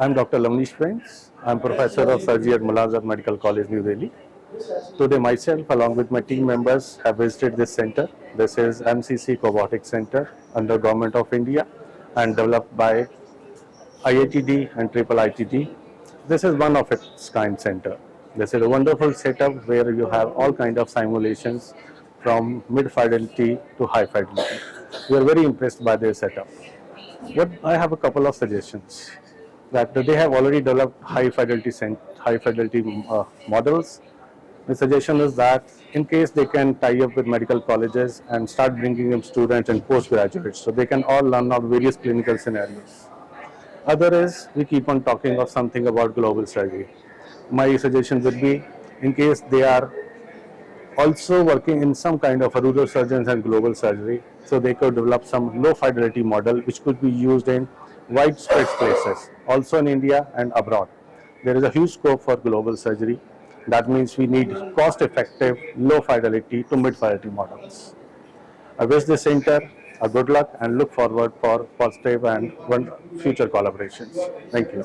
I'm Dr. Lovenish Bains. I'm Professor of Surgery at Mulazar Medical College, New Delhi. Today, myself, along with my team members, have visited this center. This is MCC Cobotics Centre under Government of India and developed by IITD and Triple ITD. This is one of its kind center. This is a wonderful setup where you have all kind of simulations from mid fidelity to high fidelity. We are very impressed by their setup. What I have a couple of suggestions that they have already developed high fidelity models. The suggestion is that in case they can tie up with medical colleges and start bringing in students and postgraduates, so they can all learn out various clinical scenarios. Other is we keep on talking of something about global surgery. My suggestion would be, in case they are also working in some kind of a rural surgeons and global surgery, so they could develop some low fidelity model which could be used in widespread places, also in India and abroad. There is a huge scope for global surgery. That means we need cost effective, low fidelity to mid fidelity models. I wish the center a good luck and look forward for positive and future collaborations. Thank you.